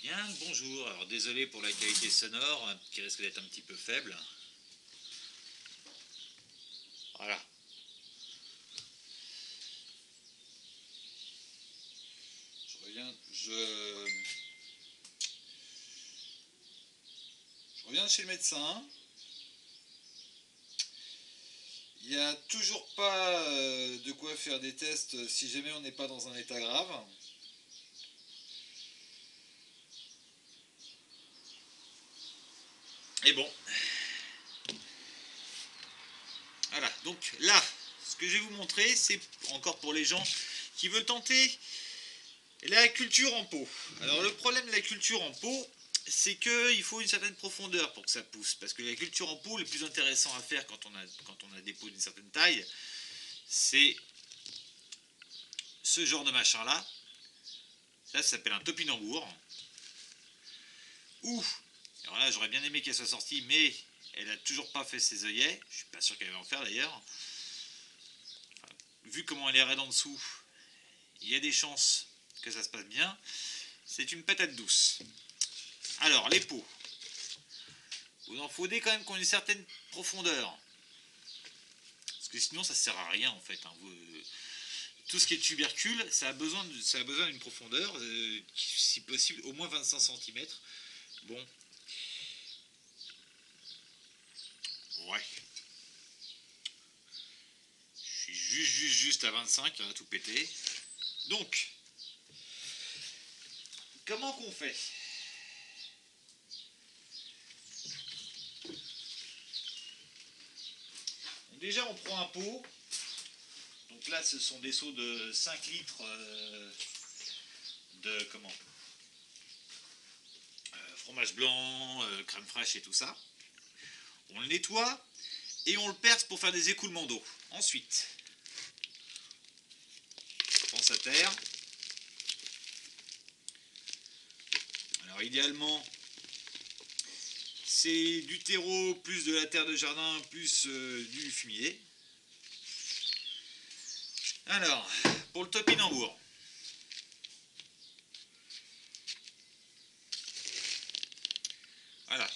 Bien, bonjour. Alors désolé pour la qualité sonore qui risque d'être un petit peu faible. Voilà. Je reviens chez le médecin. Il n'y a toujours pas de quoi faire des tests si jamais on n'est pas dans un état grave. Et bon. Voilà, donc là, ce que je vais vous montrer, c'est encore pour les gens qui veulent tenter la culture en pot. Alors le problème de la culture en pot, c'est qu'il faut une certaine profondeur pour que ça pousse. Parce que la culture en pot, le plus intéressant à faire quand on a des pots d'une certaine taille, c'est ce genre de machin là. Ça s'appelle un topinambour. Ou, alors là j'aurais bien aimé qu'elle soit sortie, mais elle a toujours pas fait ses œillets. Je suis pas sûr qu'elle va en faire d'ailleurs. Enfin, vu comment elle est raide en dessous, il y a des chances que ça se passe bien. C'est une patate douce. Alors les pots. Vous en faut des quand même qui ont une certaine profondeur. Parce que sinon ça sert à rien en fait. Hein. Tout ce qui est tubercule, ça a besoin d'une profondeur, si possible au moins 25 cm. Bon. Ouais. Je suis juste à 25, on a tout pété. Donc, comment qu'on fait? Donc déjà on prend un pot. Donc là ce sont des seaux de 5 litres de comment fromage blanc, crème fraîche et tout ça. On le nettoie et on le perce pour faire des écoulements d'eau. Ensuite, on prend sa terre. Alors idéalement, c'est du terreau plus de la terre de jardin plus du fumier. Alors, pour le topinambour. Voilà.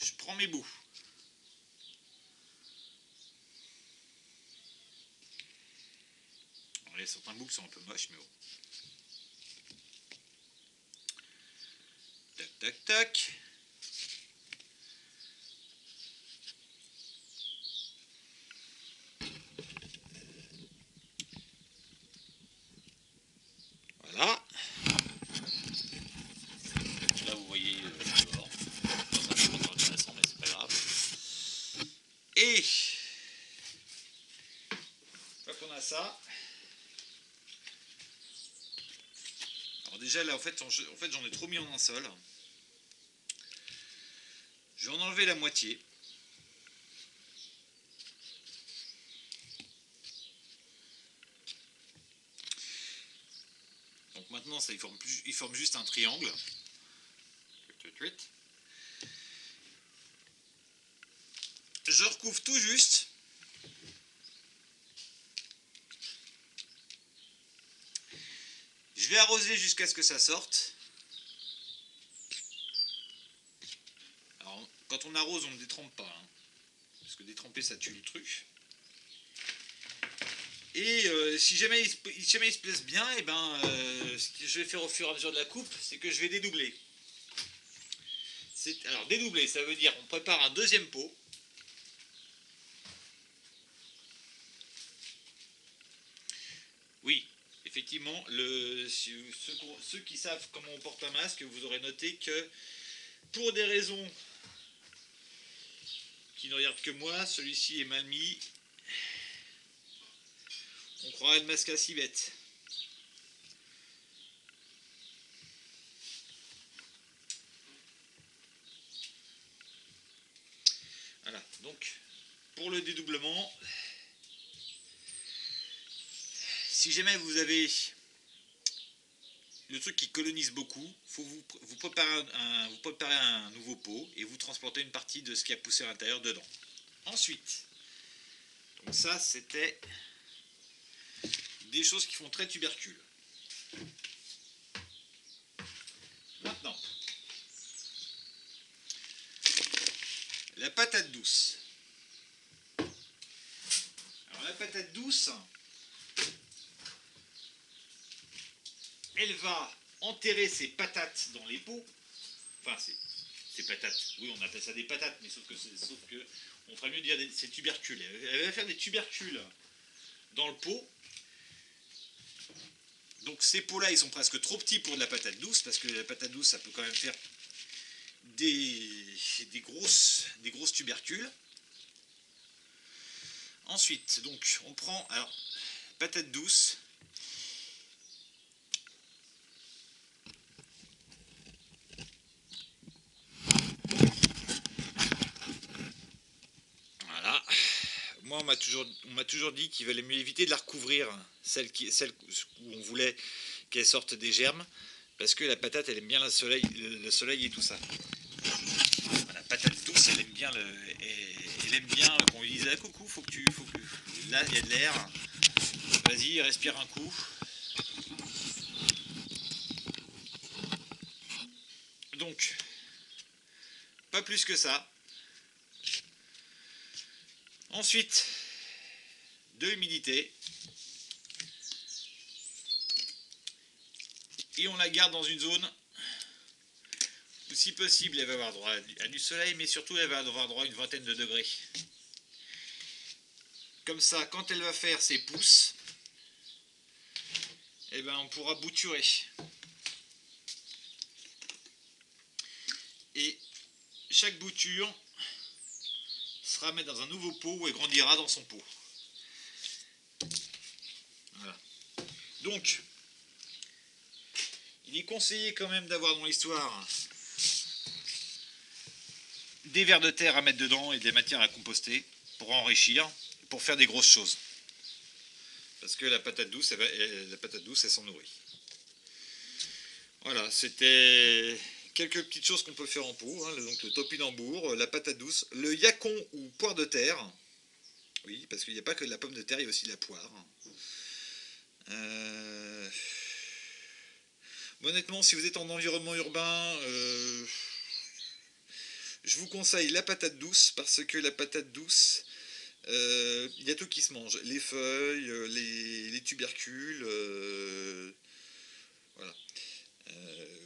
Je prends mes bouts. Alors, il y a certains bouts qui sont un peu moches, mais bon. Tac, tac, tac. Voilà. Là, vous voyez dehors. C'est un peu intéressant, mais c'est pas grave. Et une fois qu'on a ça, alors déjà là en fait j'en ai trop mis en un seul. Je vais en enlever la moitié. Donc maintenant ça, il forme juste un triangle. Je recouvre tout juste. Je vais arroser jusqu'à ce que ça sorte. Alors quand on arrose on ne détrempe pas. Hein, parce que détremper ça tue le truc. Et si jamais il se place bien, et ben, ce que je vais faire au fur et à mesure de la coupe, c'est que je vais dédoubler. Alors dédoubler, ça veut dire on prépare un deuxième pot. Oui, effectivement, ceux qui savent comment on porte un masque, vous aurez noté que pour des raisons qui ne regardent que moi, celui-ci est mal mis. On croirait le masque à civette. Voilà, donc pour le dédoublement, si jamais vous avez le truc qui colonise beaucoup, faut vous préparer un nouveau pot et vous transportez une partie de ce qui a poussé à l'intérieur dedans. Ensuite, donc ça c'était des choses qui font très tubercule. Maintenant, la patate douce. Alors la patate douce, elle va enterrer ses patates dans les pots. Enfin, c'est patates. Oui, on appelle ça des patates, mais sauf que on ferait mieux dire c'est tubercules. Elle va faire des tubercules dans le pot. Donc ces pots-là, ils sont presque trop petits pour de la patate douce, parce que la patate douce, ça peut quand même faire des grosses tubercules. Ensuite, donc, on prend, alors, patate douce. Voilà. Moi, on m'a toujours dit qu'il valait mieux éviter de la recouvrir, celle où on voulait qu'elle sorte des germes, parce que la patate, elle aime bien le soleil et tout ça. La patate douce, elle aime bien qu'on lui dise ah, coucou, faut que là, il y a de l'air. Vas-y, respire un coup. Donc, pas plus que ça. Ensuite, de l'humidité. Et on la garde dans une zone où, si possible, elle va avoir droit à du soleil, mais surtout, elle va avoir droit à une vingtaine de degrés. Comme ça, quand elle va faire ses pousses, eh ben, on pourra bouturer. Et chaque bouture sera mise dans un nouveau pot où elle grandira dans son pot. Voilà. Donc, il est conseillé quand même d'avoir dans l'histoire des vers de terre à mettre dedans et des matières à composter pour enrichir, pour faire des grosses choses. Parce que la patate douce, elle s'en nourrit. Voilà, c'était quelques petites choses qu'on peut faire en pot. Hein, donc le topinambour, la patate douce, le yacon ou poire de terre. Oui, parce qu'il n'y a pas que de la pomme de terre, il y a aussi de la poire. Honnêtement, si vous êtes en environnement urbain, je vous conseille la patate douce, parce que la patate douce, il y a tout qui se mange. Les feuilles, les tubercules, voilà.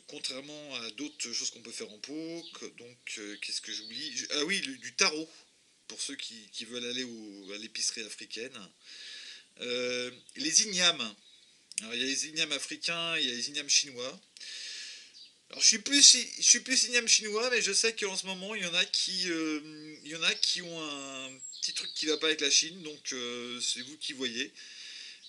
Contrairement à d'autres choses qu'on peut faire en pot, donc qu'est-ce que j'oublie? Ah oui, du taro, pour ceux qui veulent aller à l'épicerie africaine. Les ignames. Alors, il y a les ignames africains, il y a les ignames chinois. Alors je suis plus igname chinois, mais je sais qu'en ce moment il y en a qui ont un petit truc qui va pas avec la Chine, donc c'est vous qui voyez.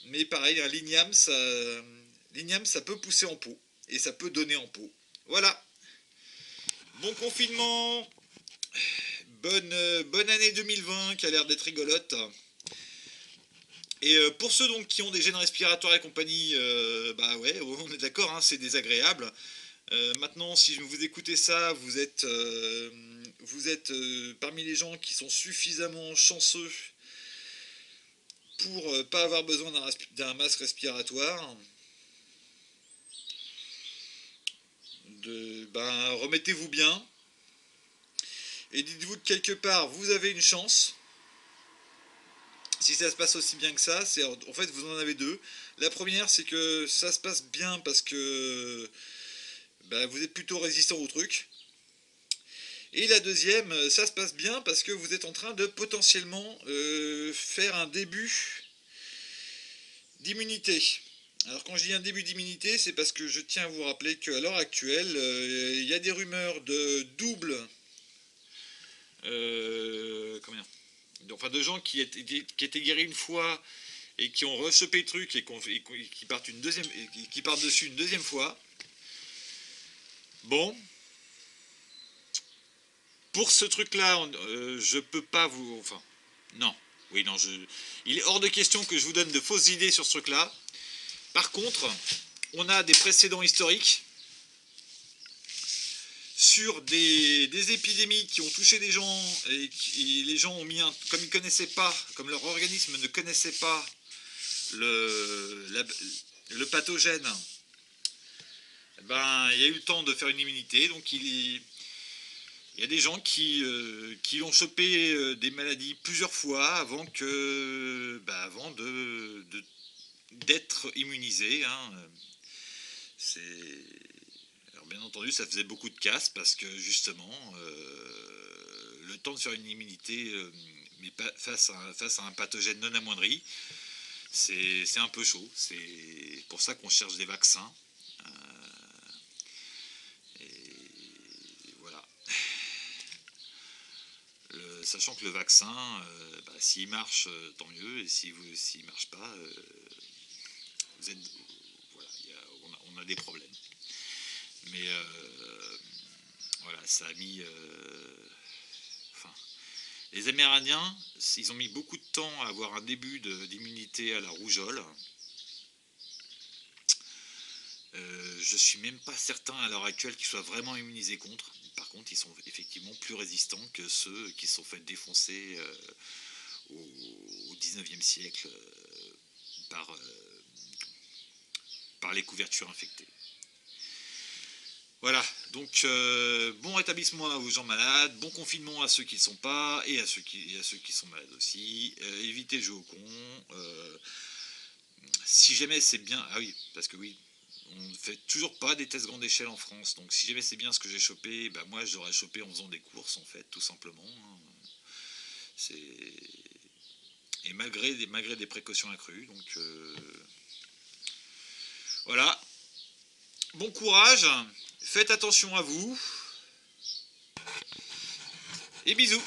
Mais pareil, hein, l'igname ça peut pousser en pot et ça peut donner en pot. Voilà. Bon confinement, bonne année 2020 qui a l'air d'être rigolote. Et pour ceux donc qui ont des gènes respiratoires et compagnie, bah ouais, on est d'accord, hein, c'est désagréable. Maintenant, si vous écoutez ça, vous êtes parmi les gens qui sont suffisamment chanceux pour pas avoir besoin d'un masque respiratoire. Remettez-vous bien. Et dites-vous que quelque part, vous avez une chance. Si ça se passe aussi bien que ça, en fait, vous en avez deux. La première, c'est que ça se passe bien parce que vous êtes plutôt résistant au truc. Et la deuxième, ça se passe bien parce que vous êtes en train de potentiellement faire un début d'immunité. Alors quand je dis un début d'immunité, c'est parce que je tiens à vous rappeler qu'à l'heure actuelle, il y a des rumeurs de double... de gens qui étaient guéris une fois et qui ont rechopé le truc et qui partent dessus une deuxième fois. Bon, pour ce truc-là, je peux pas vous... Enfin, non. Oui, non, il est hors de question que je vous donne de fausses idées sur ce truc-là. Par contre, on a des précédents historiques sur des épidémies qui ont touché des gens et les gens ont mis comme ils connaissaient pas, comme leur organisme ne connaissait pas le pathogène, Eh ben, il y a eu le temps de faire une immunité, donc il y a des gens qui ont chopé des maladies plusieurs fois avant d'être immunisés, hein. C'est Alors bien entendu, ça faisait beaucoup de casse parce que justement, le temps de faire une immunité, mais pas, face à un pathogène non amoindri, c'est un peu chaud. C'est pour ça qu'on cherche des vaccins. Et voilà. Sachant que le vaccin, s'il marche, tant mieux, et s'il marche pas, vous êtes, voilà, on a des problèmes. Mais voilà, ça a mis. Enfin, les Amérindiens, ils ont mis beaucoup de temps à avoir un début d'immunité à la rougeole. Je suis même pas certain à l'heure actuelle qu'ils soient vraiment immunisés contre. Par contre, ils sont effectivement plus résistants que ceux qui se sont fait défoncer au 19e siècle par, par les couvertures infectées. Voilà, donc bon rétablissement aux gens malades, bon confinement à ceux qui ne sont pas et à ceux qui sont malades aussi. Évitez le jeu au con. Si jamais c'est bien, ah oui, parce que oui, on ne fait toujours pas des tests grande échelle en France, donc si jamais c'est bien ce que j'ai chopé, bah moi je l'aurais chopé en faisant des courses en fait, tout simplement, hein. C'est Et malgré des précautions accrues, donc voilà. Bon courage, faites attention à vous et bisous.